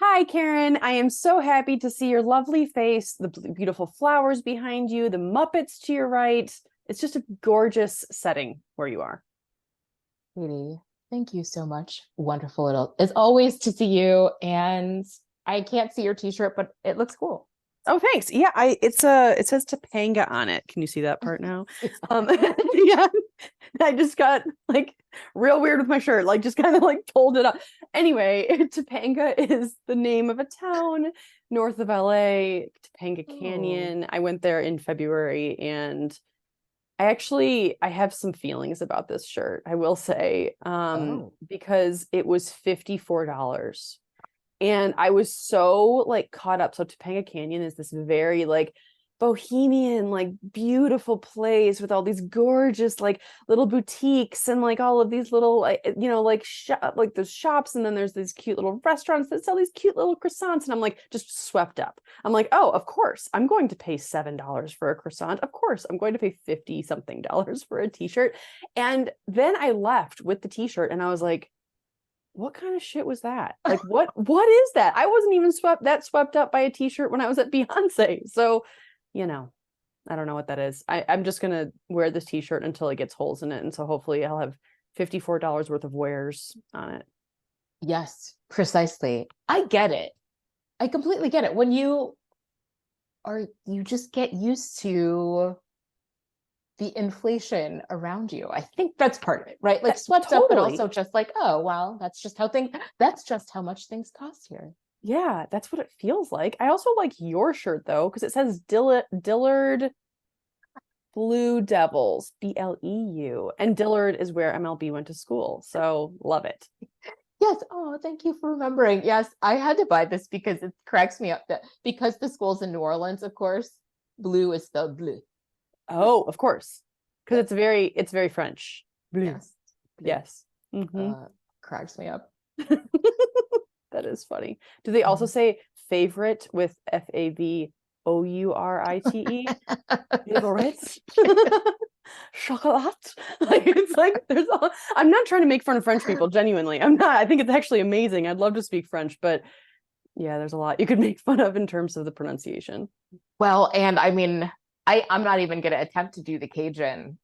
Hi, Karen. I am so happy to see your lovely face, the beautiful flowers behind you, the Muppets to your right. It's just a gorgeous setting where you are. Katie, thank you so much. Wonderful. It's always to see you. And I can't see your t-shirt, but it looks cool. Oh, thanks. Yeah, it says Topanga on it. Can you see that part now? Yeah. I just got like real weird with my shirt, like just kind of like pulled it up. Anyway, Topanga is the name of a town north of LA, Topanga Oh, Canyon. I went there in February and I have some feelings about this shirt, I will say, oh, because it was $54. And I was so like caught up. So Topanga Canyon is this very like bohemian, like beautiful place with all these gorgeous like little boutiques and like all of these little like like those shops, and then there's these cute little restaurants that sell these cute little croissants, and I'm like just swept up. I'm like, oh, of course I'm going to pay $7 for a croissant. Of course I'm going to pay 50 something dollars for a t-shirt. And then I left with the t-shirt and I was like, what kind of shit was that? Like, what is that? I wasn't even swept up by a t-shirt when I was at Beyonce. So, you know, I don't know what that is. I'm just gonna wear this t-shirt until it gets holes in it. And so hopefully I'll have $54 worth of wears on it. yes, precisely. I get it. I completely get it. You just get used to the inflation around you. I think that's part of it, right? Like swept up, but Totally. also just like, oh, well, that's just how much things cost here. Yeah, that's what it feels like. I also like your shirt though, because it says Dillard Blue Devils, BLEU. And Dillard is where MLB went to school. So love it. Yes. Oh, thank you for remembering. Yes, I had to buy this because it cracks me up that because the school's in New Orleans, of course, blue is spelled bleu. Oh, of course. Because it's very French. Blue. Yes, bleu. Yes. Hmm. Uh, Cracks me up. That is funny. Do they also Mhm. say favorite with Favorite? Favorite? Chocolat? Like it's like there's all I'm not trying to make fun of French people, genuinely. I'm not. I think it's actually amazing. I'd love to speak French, but yeah, there's a lot you could make fun of in terms of the pronunciation. Well, and I mean, I'm not even going to attempt to do the Cajun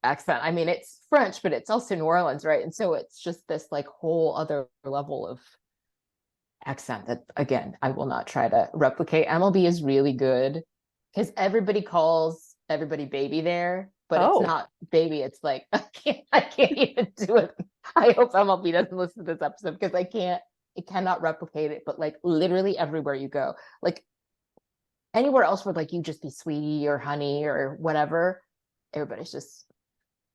accent. I mean, it's French, but it's also New Orleans, right? And so it's just this like whole other level of accent that again I will not try to replicate. MLB is really good because everybody calls everybody baby there, but it's Oh, not baby. It's like I can't even do it. I hope MLB doesn't listen to this episode because it cannot replicate it. But like literally everywhere you go, like anywhere else where like you just be sweetie or honey or whatever, everybody's just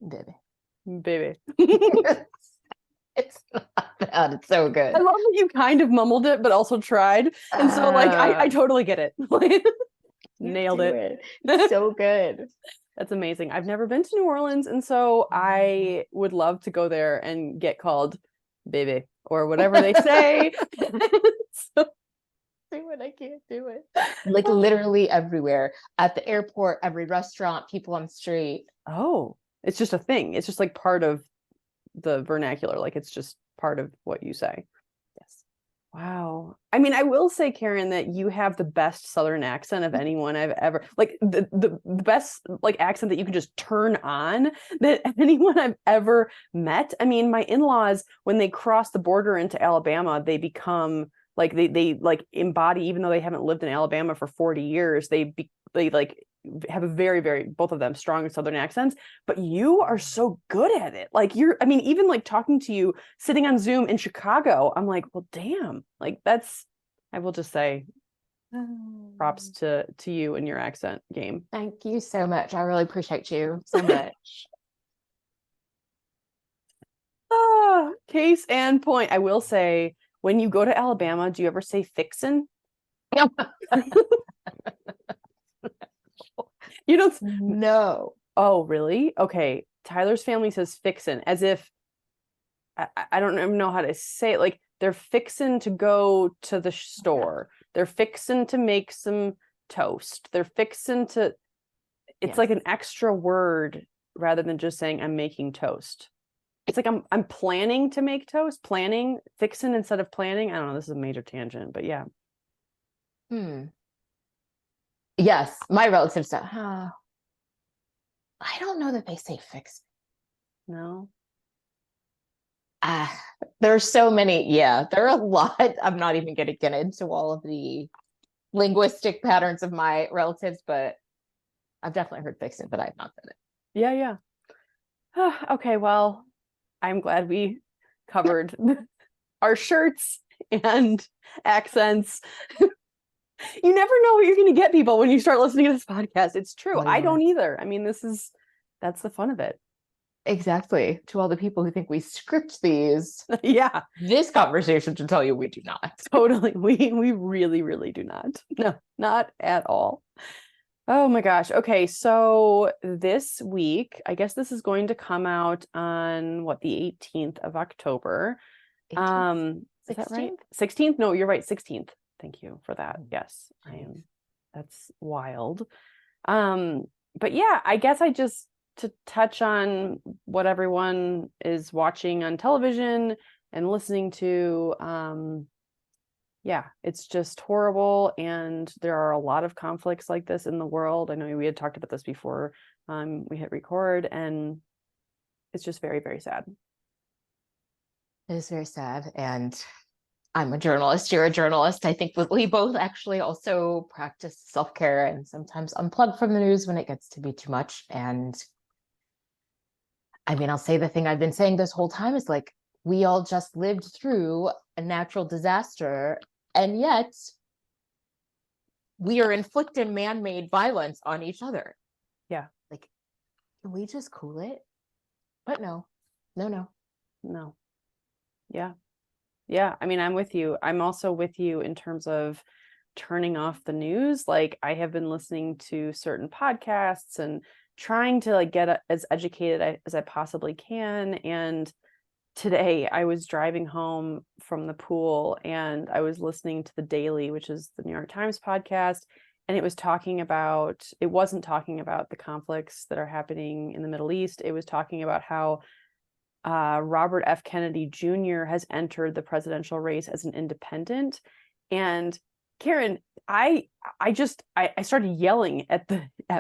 baby. baby. It's not bad. It's so I good. love that you kind of mumbled it, but also tried. And so, like, I Uh, totally get it. you Nailed do it. it. It's so good. That's amazing. I've never been to New Orleans, and so I would love to go there and get called baby or whatever they say. So, Do it. I can't do it. Like literally everywhere. At the airport, every restaurant, people on the street. oh, it's just a thing. It's just like part of the vernacular. Like it's just part of what you say. Yes. Wow. I mean, I will say, Karen, that you have the best Southern accent of anyone I've ever like the best like accent that you can just turn on that anyone I've ever met. I mean, my in-laws, when they cross the border into Alabama, they become like they like embody, even though they haven't lived in Alabama for 40 years, they like have a very, very both of them strong Southern accents, but you are so good at it. Like I mean, even like talking to you sitting on Zoom in Chicago, I'm like, well, damn, like that's, I will just say props to you and your accent game. Thank you so much. I really appreciate you so much. Case and point. I will say, when you go to Alabama, do you ever say fixin'? You don't. No. Oh, really? Okay. Tyler's family says fixin', as if I don't even know how to say it. Like they're fixing to go to the store. They're fixing to make some toast. They're fixing to, it's Yes. like an extra word rather than just saying I'm making toast. It's like I'm planning to make toast, fixing instead of planning. I don't know, this is a major tangent, but yeah. Yes, my relatives said, I don't know that they say fix. No. There's so many. Yeah, there are a lot. I'm not even going to get into all of the linguistic patterns of my relatives, but I've definitely heard fix it, but I've not said it. Yeah. Okay, well, I'm glad we covered our shirts and accents. You never know what you're going to get, people, when you start listening to this podcast. It's true. I don't either. I mean, that's the fun of it. Exactly. To all the people who think we script these. Yeah. This conversation to tell you we do not. Totally. We really, really do not. No, not at all. Oh my gosh. Okay, so this week, I guess this is going to come out on the 18th of October. 18th? Is that right? 16th? No, you're right, 16th. Thank you for that. Yes, I am. That's wild. But yeah, I guess to touch on what everyone is watching on television and listening to, yeah, it's just horrible. And there are a lot of conflicts like this in the world. I know we had talked about this before we hit record, and it's just very, very sad. It is very sad. And I'm a journalist. You're a journalist. I think we both actually also practice self-care and sometimes unplug from the news when it gets to be too much. And I mean, I'll say the thing I've been saying this whole time is like, we all just lived through a natural disaster, and yet we are inflicting man-made violence on each other. Yeah. Like, can we just cool it? But no. Yeah. I mean, I'm with you. I'm also with you in terms of turning off the news. Like, I have been listening to certain podcasts and trying to get as educated as I possibly can. And today I was driving home from the pool and I was listening to The Daily, which is the New York Times podcast. And it wasn't talking about the conflicts that are happening in the Middle East. It was talking about how Robert F. Kennedy Jr. has entered the presidential race as an independent. And Karen, I started yelling at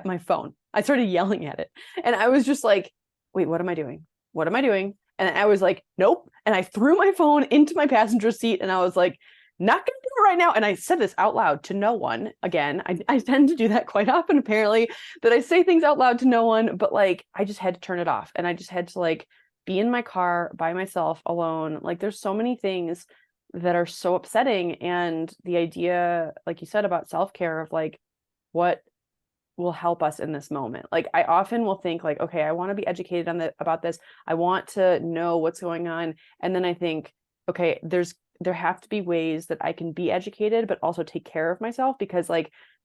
my phone. I started yelling at it. And I was just like, wait, what am I doing? What am I doing? And I was like, nope. And I threw my phone into my passenger seat and I was like, not going to do it right now. And I said this out loud to no one. Again, I tend to do that quite often, apparently, that I say things out loud to no one, but like, I just had to turn it off. And I just had to be in my car by myself alone. Like, there's so many things that are so upsetting. And the idea, like you said, about self-care of what will help us in this moment. Like, I often will think okay, I want to be educated about this. I want to know what's going on. And then I think, okay, there have to be ways that I can be educated, but also take care of myself, because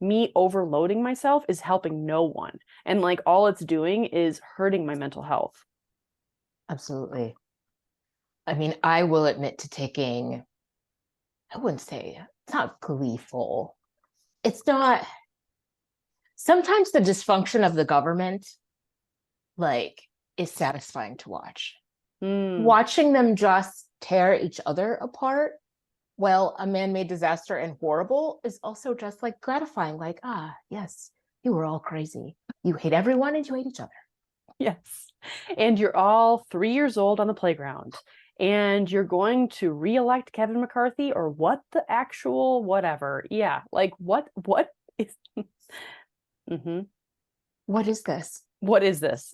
me overloading myself is helping no one. And all it's doing is hurting my mental health. Absolutely. I mean, I will admit to taking, I wouldn't say, it's not gleeful. It's not, sometimes the dysfunction of the government, is satisfying to watch. Watching them just tear each other apart, while a man-made disaster and horrible, is also just gratifying. Yes, you were all crazy. You hate everyone and you hate each other. Yes. And you're all 3 years old on the playground and you're going to re-elect Kevin McCarthy, or what the actual whatever. Yeah. What is mm-hmm. What is this? What is this?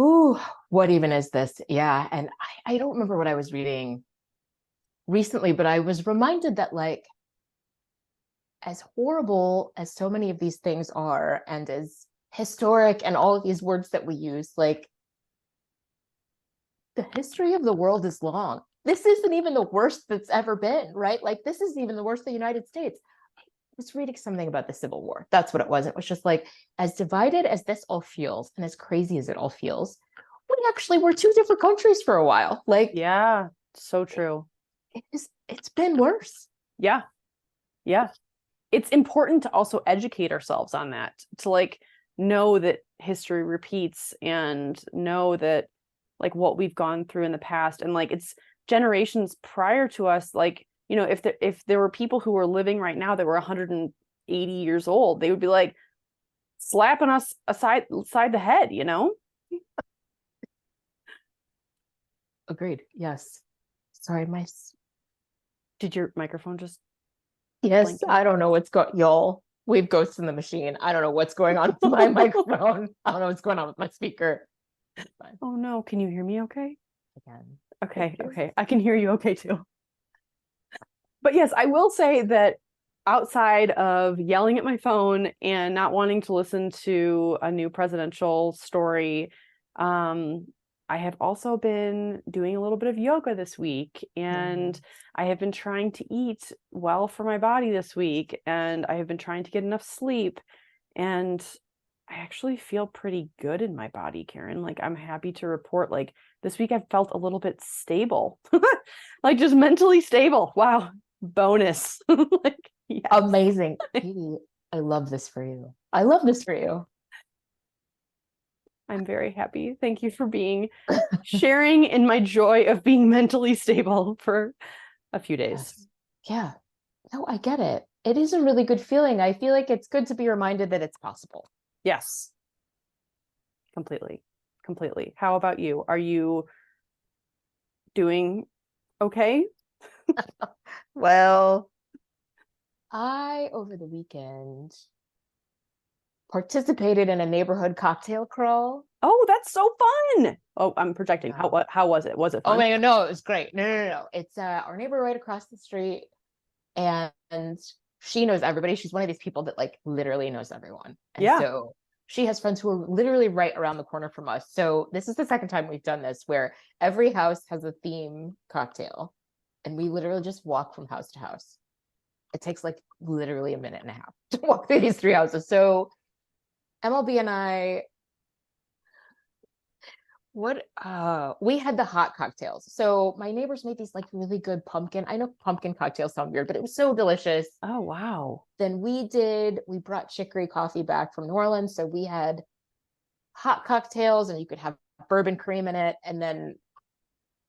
Ooh, what even is this? Yeah. And I don't remember what I was reading recently, but I was reminded that as horrible as so many of these things are, and as historic and all of these words that we use, the history of the world is long. This isn't even the worst that's ever been, right? This isn't even the worst of the United States. I was reading something about the Civil War. That's what it was. It was just as divided as this all feels, and as crazy as it all feels, we actually were two different countries for a while. Yeah, so true. It's been worse. Yeah. It's important to also educate ourselves on that, to know that history repeats, and know that like what we've gone through in the past, and like it's generations prior to us. Like, you know, if there were people who were living right now that were 180 years old, they would be like slapping us aside the head, you know? Agreed. Yes. Sorry, Did your microphone just yes, blink out? I don't know what's going, y'all. We have ghosts in the machine. I don't know what's going on with my microphone. I don't know what's going on with my speaker. It's fine. Oh no, can you hear me okay? Again. Okay, okay. I can hear you okay too. But yes, I will say that outside of yelling at my phone and not wanting to listen to a new presidential story, I have also been doing a little bit of yoga this week, and I have been trying to eat well for my body this week, and I have been trying to get enough sleep, and I actually feel pretty good in my body, Karen. Like, I'm happy to report, like, this week I've felt a little bit stable, like just mentally stable. Wow. Bonus. Like, yes. Amazing. Katie, I love this for you. I love this for you. I'm very happy. Thank you for sharing in my joy of being mentally stable for a few days. Yes. Yeah. No, I get it. It is a really good feeling. I feel like it's good to be reminded that it's possible. Yes. Completely. Completely. How about you? Are you doing okay? Well, I, over the weekend, participated in a neighborhood cocktail crawl. Oh, that's so fun. Oh, I'm projecting. Yeah. How was it? Was it Oh fun? my God, no, it was great. No. It's our neighbor right across the street, and she knows everybody. She's one of these people that like literally knows everyone. And Yeah. so she has friends who are literally right around the corner from us. So this is the second time we've done this, where every house has a theme cocktail, and we literally just walk from house to house. It takes like literally a minute and a half to walk through these three houses. So MLB and I, we had the hot cocktails. So my neighbors made these like really good pumpkin. I know pumpkin cocktails sound weird, but it was so delicious. Oh, wow. Then we brought chicory coffee back from New Orleans. So we had hot cocktails, and you could have bourbon cream in it. And then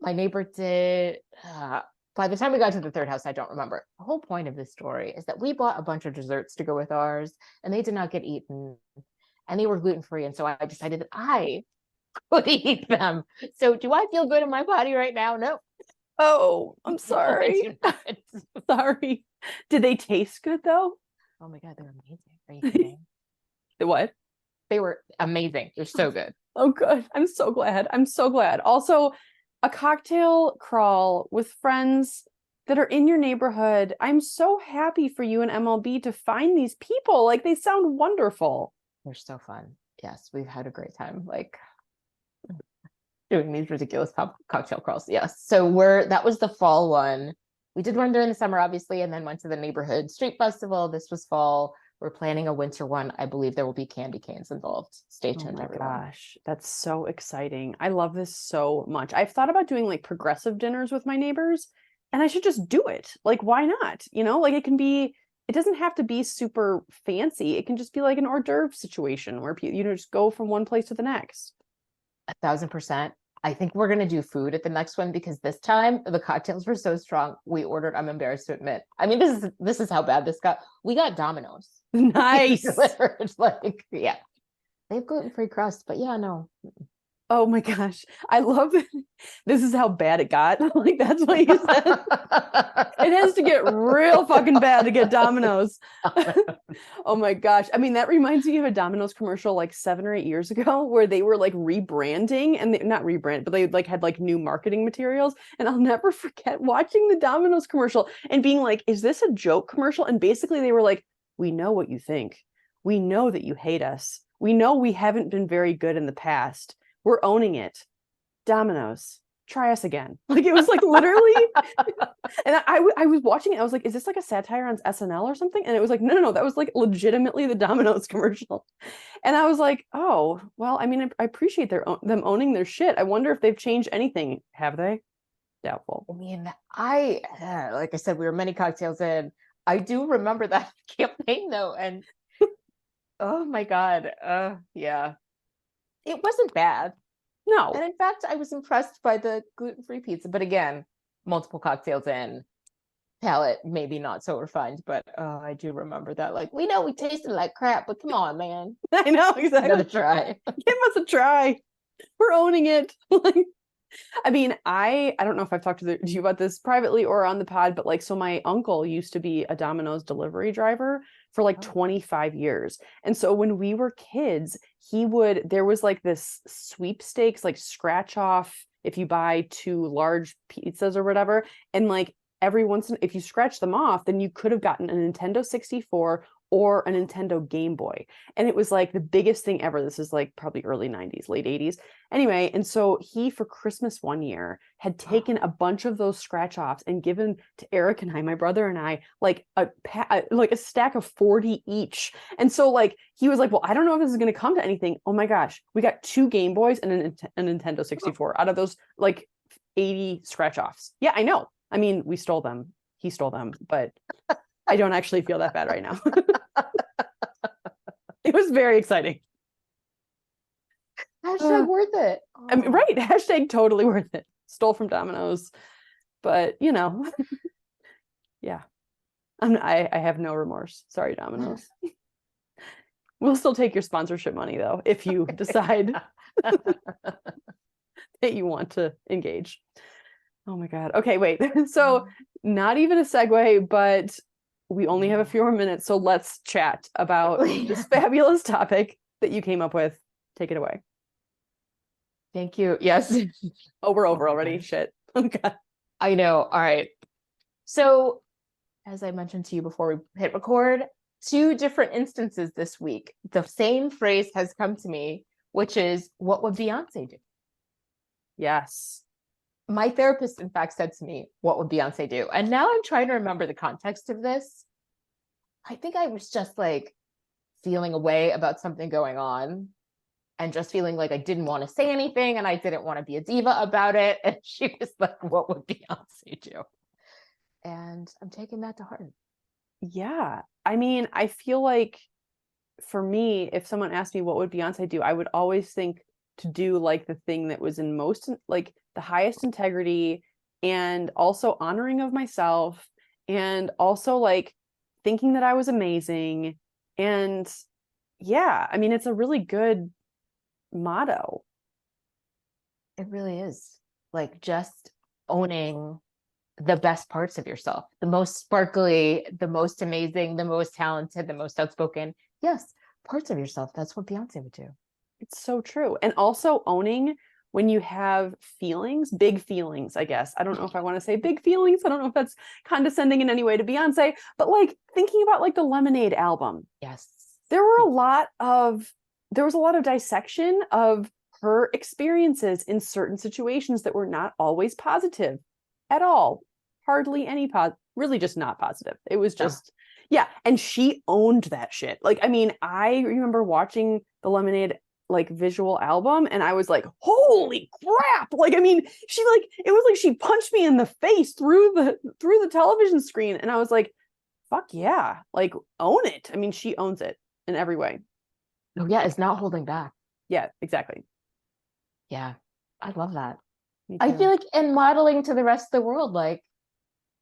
my neighbor did, by the time we got to the third house, I don't remember. The whole point of this story is that we bought a bunch of desserts to go with ours, and they did not get eaten, and they were gluten-free. And so I decided that I would eat them. So do I feel good in my body right now? No. Oh, I'm sorry. No, I do not. Sorry. Did they taste good though? Oh my God, they're amazing. Are you kidding? What? They were amazing. They're so good. Oh, good. I'm so glad. I'm so glad. Also, a cocktail crawl with friends that are in your neighborhood. I'm so happy for you and MLB to find these people. Like, they sound wonderful. They're so fun. Yes, we've had a great time. Like doing these ridiculous cocktail crawls. Yes. So that was the fall one. We did one during the summer, obviously, and then went to the neighborhood street festival. This was fall. We're planning a winter one. I believe there will be candy canes involved. Stay tuned, Oh my everyone. gosh, that's so exciting. I love this so much. I've thought about doing like progressive dinners with my neighbors, and I should just do it. Like, why not? You know, like it doesn't have to be super fancy. It can just be like an hors d'oeuvre situation where people, just go from one place to the next. 1,000%. I think we're gonna do food at the next one, because this time the cocktails were so strong. We ordered, I'm embarrassed to admit. I mean, this is how bad this got. We got Domino's. Nice. Delivered. Like, yeah. They have gluten-free crust, but yeah, no. Oh my gosh. I love it. This is how bad it got. Like, that's what you said. It has to get real fucking bad to get Domino's. Oh my gosh. I mean, that reminds me of a Domino's commercial like 7 or 8 years ago where they were like rebranding, and not rebrand, but they like had like new marketing materials. And I'll never forget watching the Domino's commercial and being like, is this a joke commercial? And basically they were like, we know what you think. We know that you hate us. We know we haven't been very good in the past. We're owning it. Domino's, try us again. Like, it was like literally, and I was watching it. I was like, is this like a satire on SNL or something? And it was like, no, that was like legitimately the Domino's commercial. And I was like, oh, well, I mean, I appreciate them owning their shit. I wonder if they've changed anything. Have they? Doubtful. I mean, like I said, we were many cocktails in. I do remember that campaign though, and oh my God, yeah, it wasn't bad. No. And in fact, I was impressed by the gluten-free pizza. But again, multiple cocktails in, palate maybe not so refined, but I do remember that. Like, we know we tasted like crap, but come on, man. I know, Another exactly. try. Give us a try. We're owning it. Like, I mean, I don't know if I've talked to you about this privately or on the pod, but like, so my uncle used to be a Domino's delivery driver for like 25 years. And so when we were kids, there was like this sweepstakes, like scratch off if you buy 2 large pizzas or whatever. And like every if you scratch them off, then you could have gotten a Nintendo 64 or a Nintendo Game Boy. And it was like the biggest thing ever. This is like probably early 90s, late 80s. Anyway, and so he, for Christmas one year, had taken a bunch of those scratch offs and given to Eric and I, my brother and I, like a stack of 40 each. And so like he was like, well, I don't know if this is going to come to anything. Oh my gosh, we got 2 Game Boys and a Nintendo 64 out of those like 80 scratch offs. Yeah, I know. I mean, we stole them. He stole them, but I don't actually feel that bad right now. It was very exciting. Hashtag worth it. I mean, right. Hashtag totally worth it. Stole from Domino's, but you know, yeah. I have no remorse. Sorry, Domino's. We'll still take your sponsorship money though, if you decide that you want to engage. Oh my God. Okay, wait. So not even a segue, but we only have a few more minutes. So let's chat about this fabulous topic that you came up with. Take it away. Thank you. Yes. Oh, we're over already. Gosh. Shit. Oh God. I know. All right. So as I mentioned to you before we hit record, 2 different instances this week. The same phrase has come to me, which is, what would Beyonce do? Yes. My therapist, in fact, said to me, what would Beyonce do? And now I'm trying to remember the context of this. I think I was just like feeling a way about something going on and just feeling like I didn't want to say anything and I didn't want to be a diva about it. And she was like, what would Beyonce do? And I'm taking that to heart. Yeah. I mean, I feel like for me, if someone asked me what would Beyonce do, I would always think to do like the thing that was in most, like the highest integrity, and also honoring of myself, and also like thinking that I was amazing. And yeah, I mean, it's a really good motto. It really is. Like just owning the best parts of yourself, the most sparkly, the most amazing, the most talented, the most outspoken. Yes, parts of yourself. That's what Beyonce would do. It's so true. And also owning when you have feelings, big feelings, I guess. I don't know if I want to say big feelings. I don't know if that's condescending in any way to Beyonce, but like thinking about like the Lemonade album. Yes. There was a lot of dissection of her experiences in certain situations that were not always positive at all. Hardly any really just not positive. It was just, yeah. And she owned that shit. Like, I mean, I remember watching the Lemonade like visual album and I was like, holy crap. Like, I mean, it was like she punched me in the face through the television screen. And I was like, fuck yeah, like own it. I mean, she owns it in every way. Oh yeah, it's not holding back. Yeah, exactly. Yeah, I love that. I feel like in modeling to the rest of the world, like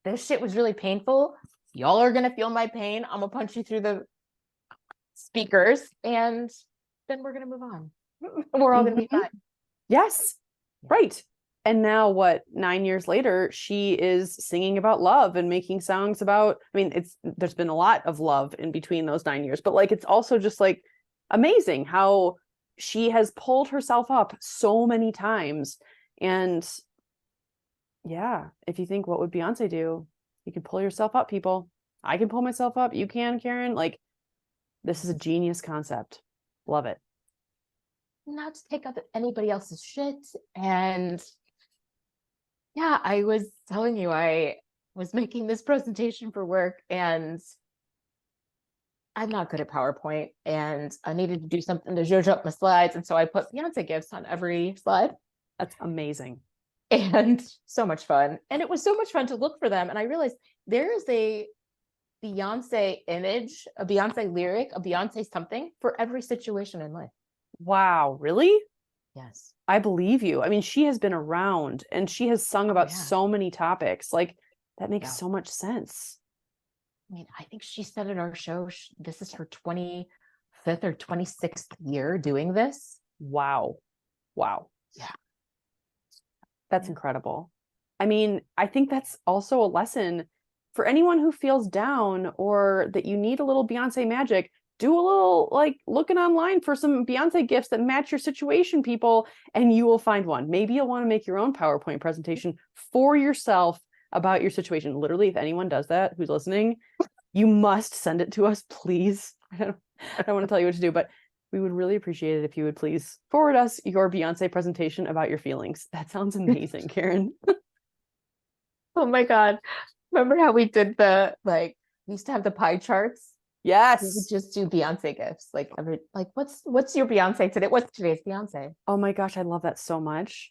this shit was really painful. Y'all are gonna feel my pain. I'm gonna punch you through the speakers and then we're gonna move on. We're all gonna be fine. Yes. Yeah. Right. And now what, 9 years later, she is singing about love and making songs about, I mean, there's been a lot of love in between those 9 years, but like, it's also just like amazing how she has pulled herself up so many times. And yeah, if you think, what would Beyonce do? You can pull yourself up, people. I can pull myself up. You can, Karen. Like, this is a genius concept. Love it. Not to take up anybody else's shit. And yeah, I was telling you, I was making this presentation for work and I'm not good at PowerPoint and I needed to do something to zhuzh up my slides. And so I put Beyonce gifts on every slide. That's amazing. And so much fun. And it was so much fun to look for them. And I realized there is a Beyonce image, a Beyonce lyric, a Beyonce something for every situation in life. Wow, really? Yes. I believe you. I mean, she has been around and she has sung Oh, about yeah. so many topics. Like, that makes Yeah. so much sense. I mean, I think she said at our show, this is her 25th or 26th year doing this. Wow. Wow. Yeah. That's Yeah. incredible. I mean, I think that's also a lesson for anyone who feels down or that you need a little Beyonce magic. Do a little like looking online for some Beyonce gifts that match your situation, people, and you will find one. Maybe you'll want to make your own PowerPoint presentation for yourself about your situation. Literally, if anyone does that who's listening, you must send it to us, please. I don't want to tell you what to do, but we would really appreciate it if you would please forward us your Beyonce presentation about your feelings. That sounds amazing, Karen. Oh my God. Remember how we did we used to have the pie charts? We would Yes. just do Beyonce gifts. What's your Beyonce today? What's today's Beyonce? Oh my gosh, I love that so much.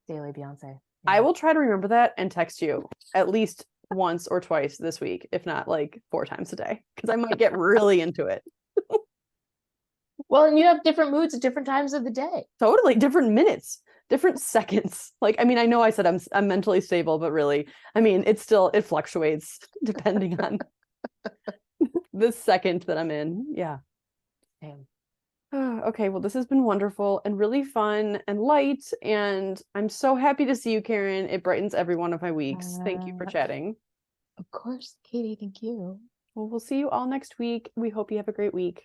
Daily Beyonce. I Yeah. will try to remember that and text you at least once or twice this week, if not like 4 times a day, because I might get really into it. Well, and you have different moods at different times of the day. Totally different minutes, different seconds. Like, I mean, I know I said I'm mentally stable, but really, I mean, it fluctuates depending on the second that I'm in. Yeah. Same. Okay, well, this has been wonderful and really fun and light. And I'm so happy to see you, Karen. It brightens every one of my weeks. Thank you for chatting. Of course, Katie, thank you. Well, we'll see you all next week. We hope you have a great week.